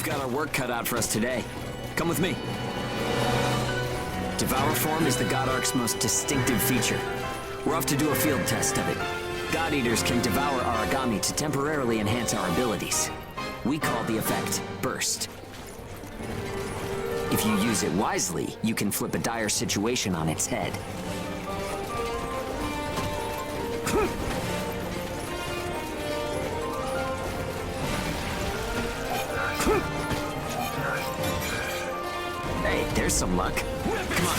got our work cut out for us today. Come with me. Devour form is the God Ark's most distinctive feature. We're off to do a field test of it. God Eaters can devour origami to temporarily enhance our abilities. We call the effect Burst. If you use it wisely, you can flip a dire situation on its head. Hey, there's some luck. Come on,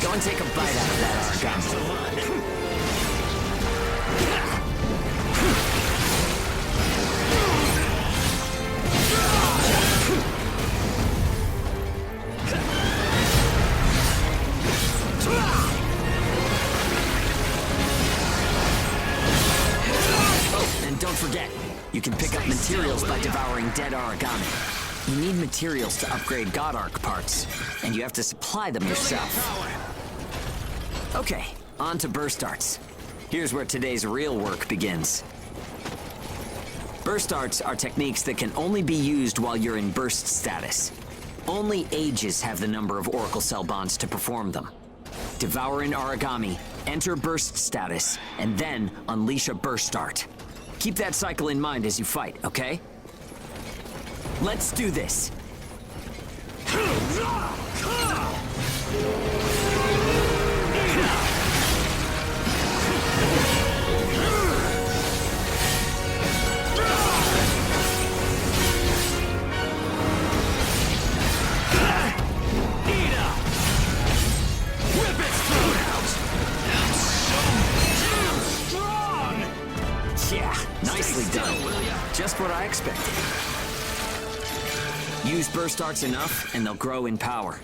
go and take a bite out of that origami. Oh, and don't forget, you can pick up materials by devouring dead origami. You need materials to upgrade God Arc parts, and you have to supply them yourself. Okay, on to burst arts. Here's where today's real work begins. Burst arts are techniques that can only be used while you're in burst status. Only Ages have the number of Oracle Cell bonds to perform them. Devour an origami, enter burst status, and then unleash a burst art. Keep that cycle in mind as you fight, okay? Let's do this. Yeah, nicely done. Just what I expected. Use burst arts enough, and they'll grow in power.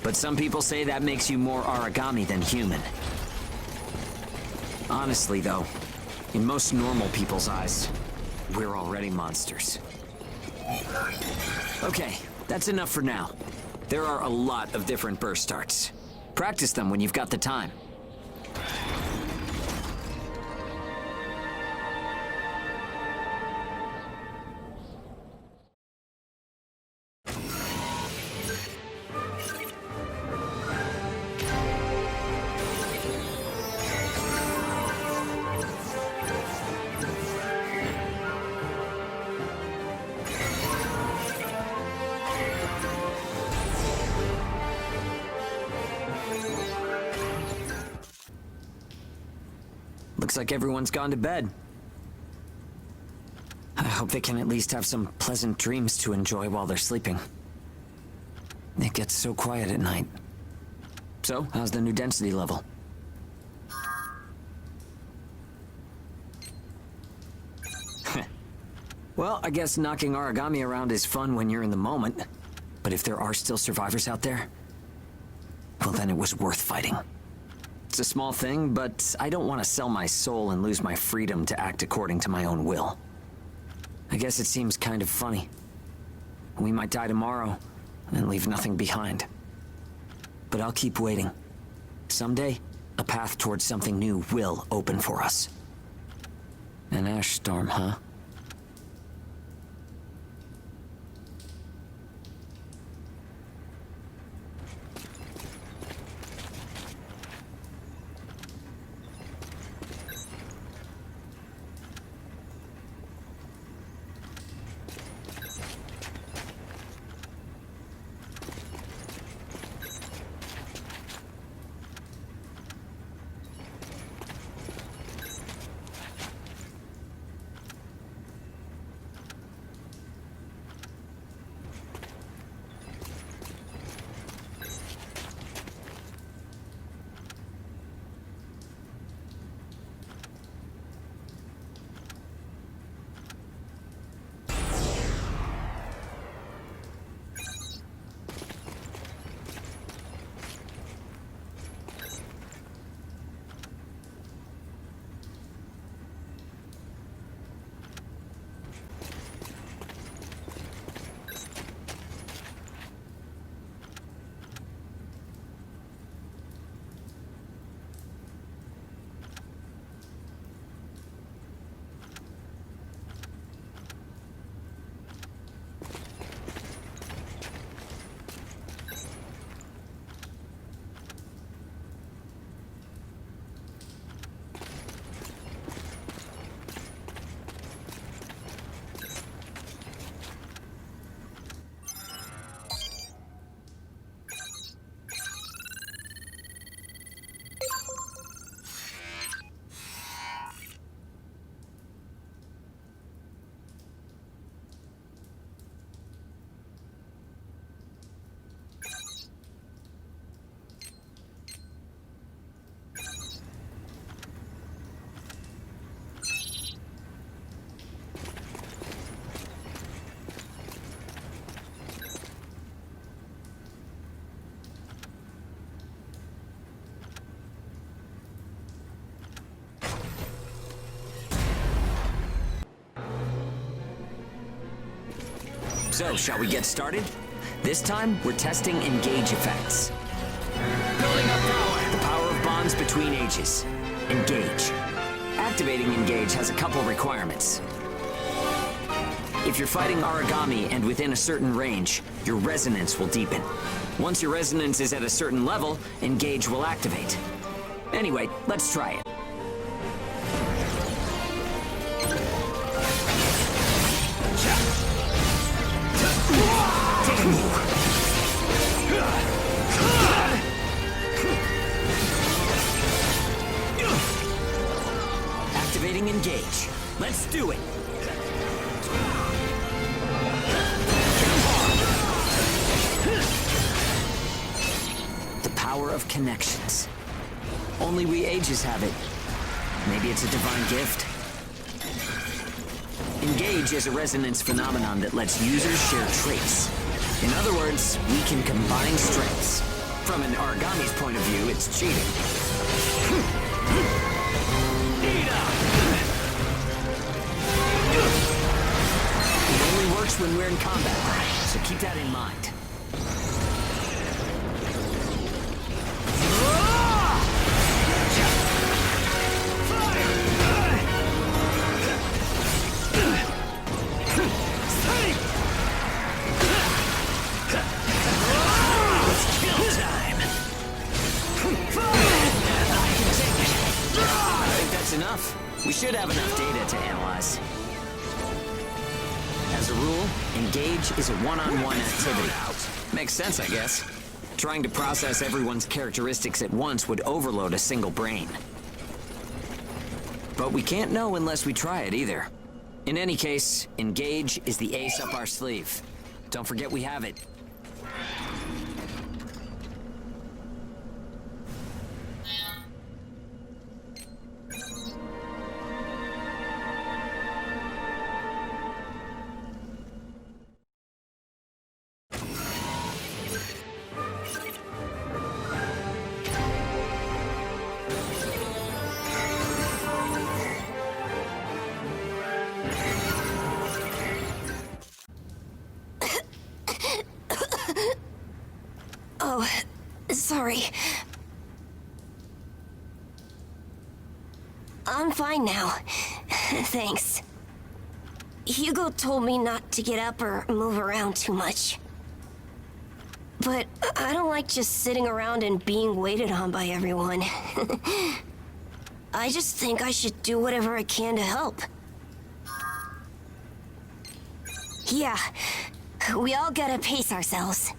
But some people say that makes you more origami than human. Honestly, though, in most normal people's eyes, we're already monsters. Okay, that's enough for now. There are a lot of different burst arts. Practice them when you've got the time. Looks like everyone's gone to bed. I hope they can at least have some pleasant dreams to enjoy while they're sleeping. It gets so quiet at night. So, how's the new density level? Well, I guess knocking origami around is fun when you're in the moment. But if there are still survivors out there, well, then it was worth fighting. It's a small thing, but I don't want to sell my soul and lose my freedom to act according to my own will. I guess it seems kind of funny. We might die tomorrow and leave nothing behind. But I'll keep waiting. Someday, a path towards something new will open for us. An ash storm, huh? So, shall we get started? This time, we're testing engage effects. Building up power. The power of bonds between ages. Engage. Activating engage has a couple requirements. If you're fighting origami and within a certain range, your resonance will deepen. Once your resonance is at a certain level, engage will activate. Anyway, let's try it. Take a move. Activating engage. Let's do it. The power of connections. Only we ages have it. Maybe it's a divine gift. Engage is a resonance phenomenon that lets users share traits. In other words, we can combine strengths. From an origami's point of view, it's cheating. It only works when we're in combat, so keep that in mind. Enough. We should have enough data to analyze. As a rule, engage is a one-on-one activity. Makes sense, I guess. Trying to process everyone's characteristics at once would overload a single brain. But we can't know unless we try it either. In any case, engage is the ace up our sleeve. Don't forget we have it. Oh, sorry. I'm fine now. Thanks. Hugo told me not to get up or move around too much. But I don't like just sitting around and being waited on by everyone. I just think I should do whatever I can to help. Yeah, we all gotta pace ourselves.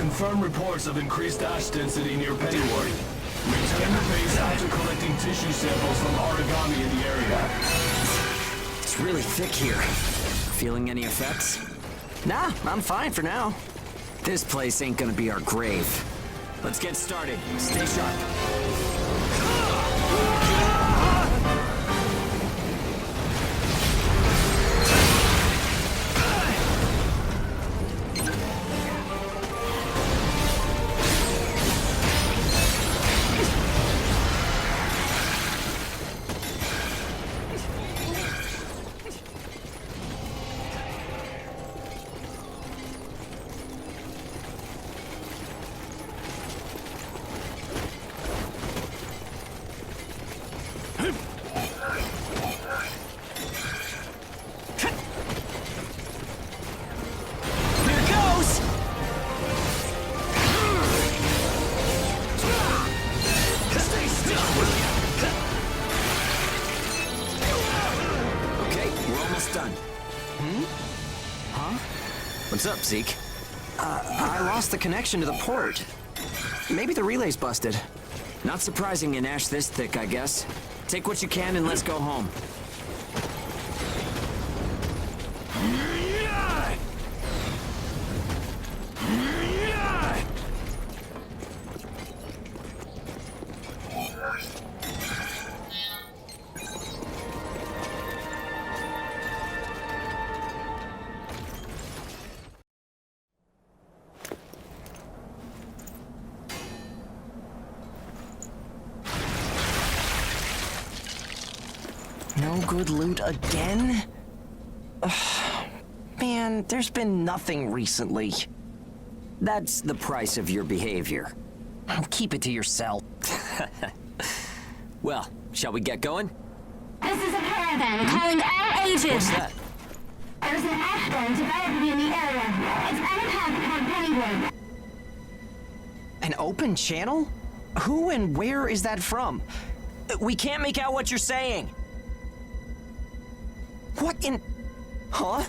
confirm reports of increased ash density near Pennyworth. Return to base after collecting tissue samples from origami in the area. It's really thick here. Feeling any effects? Nah, I'm fine for now. This place ain't gonna be our grave. Let's get started. Stay sharp. What's up, Zeke? I lost the connection to the port. Maybe the relay's busted. Not surprising in ash this thick, I guess. Take what you can and let's go home. No good loot again? Ugh. Man, there's been nothing recently. That's the price of your behavior. Keep it to yourself. Well, shall we get going? This is a caravan calling all ages. What's that? There's an ash storm developing in the area. It's on a path toward Pennyworth. An open channel? Who and where is that from? We can't make out what you're saying. What in... Huh?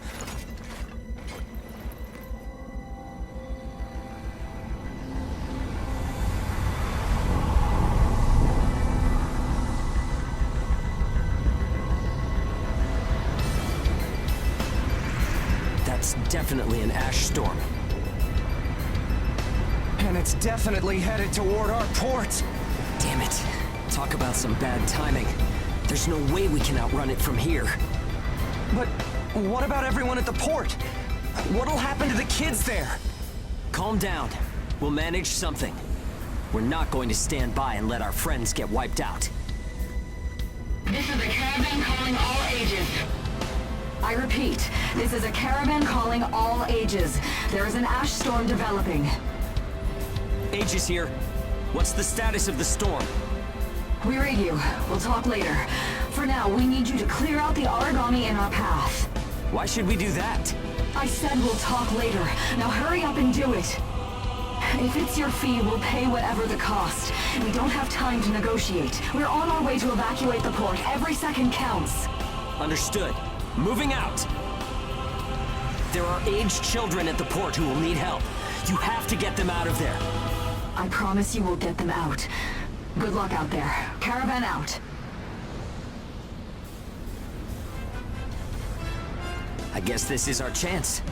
That's definitely an ash storm. And it's definitely headed toward our port. Damn it. Talk about some bad timing. There's no way we can outrun it from here. But what about everyone at the port? What'll happen to the kids there? Calm down. We'll manage something. We're not going to stand by and let our friends get wiped out. This is a caravan calling all ages. I repeat, this is a caravan calling all ages. There is an ash storm developing. Aegis here. What's the status of the storm? We read you. We'll talk later. For now, we need you to clear out the origami in our path. Why should we do that? I said we'll talk later. Now hurry up and do it. If it's your fee, we'll pay whatever the cost. We don't have time to negotiate. We're on our way to evacuate the port. Every second counts. Understood. Moving out. There are aged children at the port who will need help. You have to get them out of there. I promise you we'll get them out. Good luck out there. Caravan out. I guess this is our chance.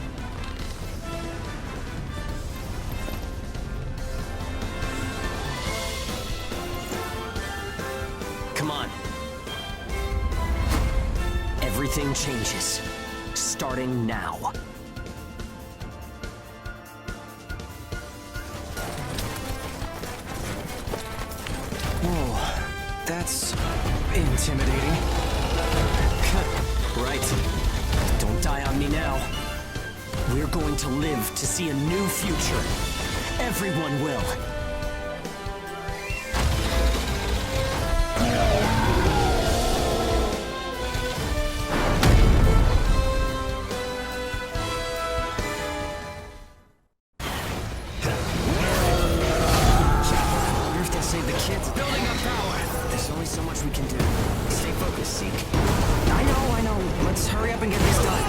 Come on. Everything changes. Starting now. Whoa, that's intimidating. Right. Don't die on me now. We're going to live to see a new future. Everyone will. Save the kids. Building up power. There's only so much we can do. Stay focused, Zeke. I know. Let's hurry up and get this done.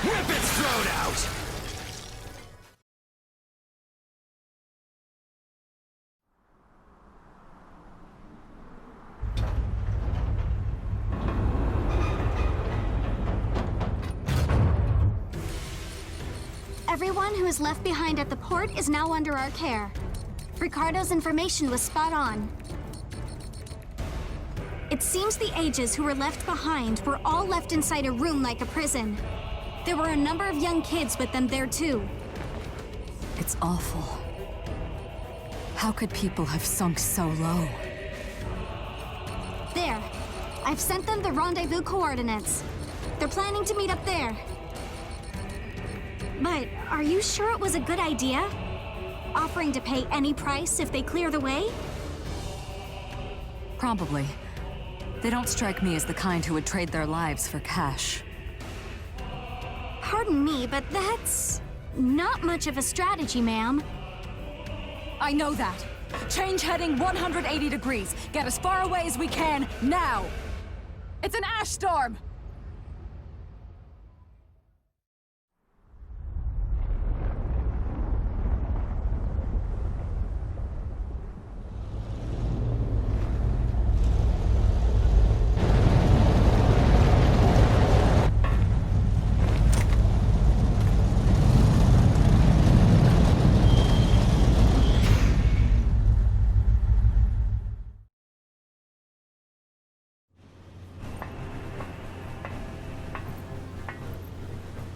Rip its throat out! Everyone who is left behind at the port is now under our care. Ricardo's information was spot on. It seems the ages who were left behind were all left inside a room like a prison. There were a number of young kids with them there too. It's awful. How could people have sunk so low? There. I've sent them the rendezvous coordinates. They're planning to meet up there. But are you sure it was a good idea? Offering to pay any price if they clear the way? Probably. They don't strike me as the kind who would trade their lives for cash. Pardon me, but that's not much of a strategy, ma'am. I know that. Change heading 180 degrees. Get as far away as we can, now! It's an ash storm!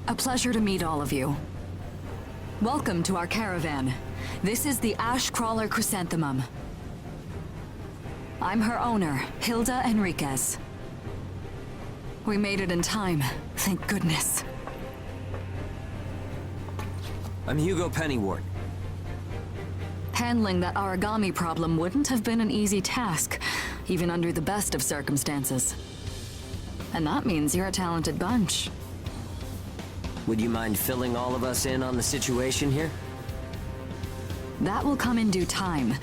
A pleasure to meet all of you. Welcome to our caravan. This is the Ash Crawler Chrysanthemum. I'm her owner, Hilda Enriquez. We made it in time, thank goodness. I'm Hugo Pennywort. Handling that origami problem wouldn't have been an easy task, even under the best of circumstances. And that means you're a talented bunch. Would you mind filling all of us in on the situation here? That will come in due time.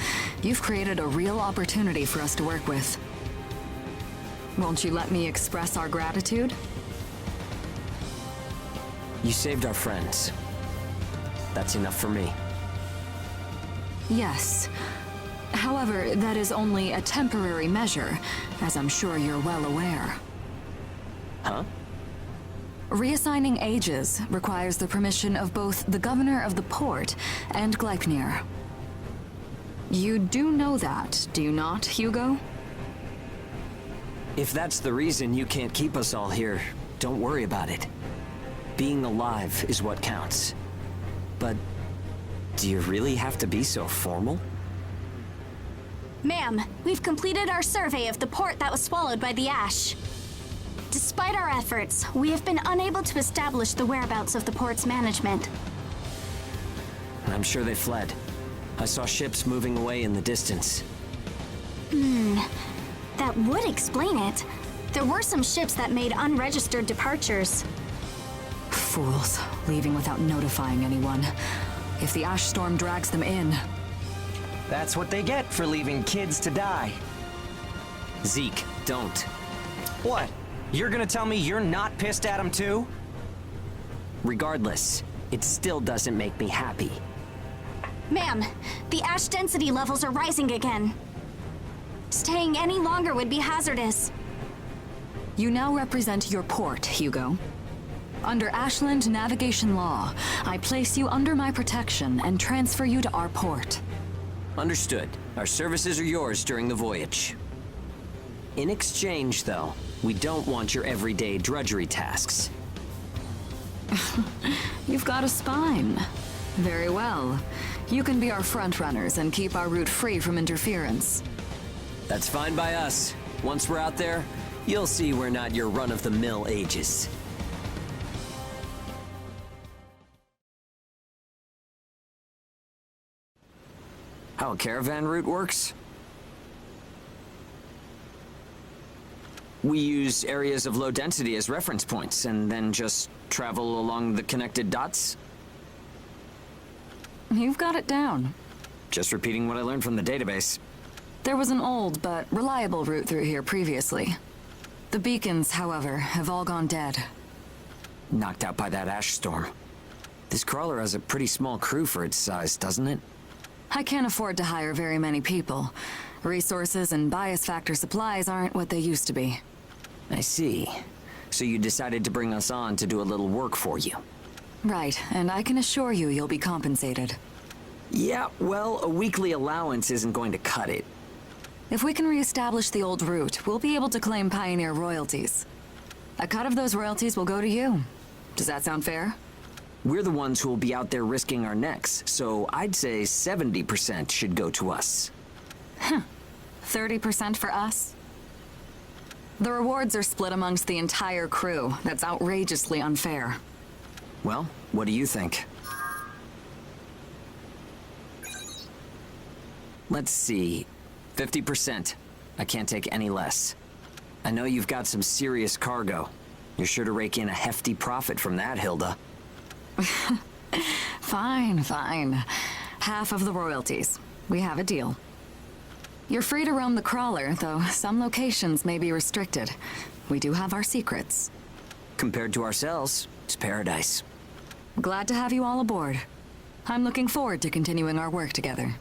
You've created a real opportunity for us to work with. Won't you let me express our gratitude? You saved our friends. That's enough for me. Yes. However, that is only a temporary measure, as I'm sure you're well aware. Huh? Reassigning ages requires the permission of both the governor of the port and Gleipnir. You do know that, do you not, Hugo? If that's the reason you can't keep us all here, don't worry about it. Being alive is what counts. But do you really have to be so formal? Ma'am, we've completed our survey of the port that was swallowed by the ash. Despite our efforts, we have been unable to establish the whereabouts of the port's management. I'm sure they fled. I saw ships moving away in the distance. That would explain it. There were some ships that made unregistered departures. Fools, leaving without notifying anyone. If the ash storm drags them in... That's what they get for leaving kids to die. Zeke, don't. What? You're gonna tell me you're not pissed at him too? Regardless, it still doesn't make me happy. Ma'am, the ash density levels are rising again. Staying any longer would be hazardous. You now represent your port, Hugo. Under Ashland navigation law, I place you under my protection and transfer you to our port. Understood. Our services are yours during the voyage. In exchange, though, we don't want your everyday drudgery tasks. You've got a spine. Very well. You can be our front runners and keep our route free from interference. That's fine by us. Once we're out there, you'll see we're not your run-of-the-mill ages. How a caravan route works? We use areas of low density as reference points, and then just travel along the connected dots? You've got it down. Just repeating what I learned from the database. There was an old but reliable route through here previously. The beacons, however, have all gone dead. knocked out by that ash storm. This crawler has a pretty small crew for its size, doesn't it? I can't afford to hire very many people. Resources and bias factor supplies aren't what they used to be. I see. So you decided to bring us on to do a little work for you. Right, and I can assure you you'll be compensated. Yeah, well, a weekly allowance isn't going to cut it. If we can reestablish the old route, we'll be able to claim Pioneer royalties. A cut of those royalties will go to you. Does that sound fair? We're the ones who will be out there risking our necks, so I'd say 70% should go to us. 30% for us? The rewards are split amongst the entire crew. That's outrageously unfair. Well, what do you think? Let's see. 50%. I can't take any less. I know you've got some serious cargo. You're sure to rake in a hefty profit from that, Hilda. Fine, fine. Half of the royalties. We have a deal. You're free to roam the crawler, though some locations may be restricted. We do have our secrets. Compared to ourselves, it's paradise. Glad to have you all aboard. I'm looking forward to continuing our work together.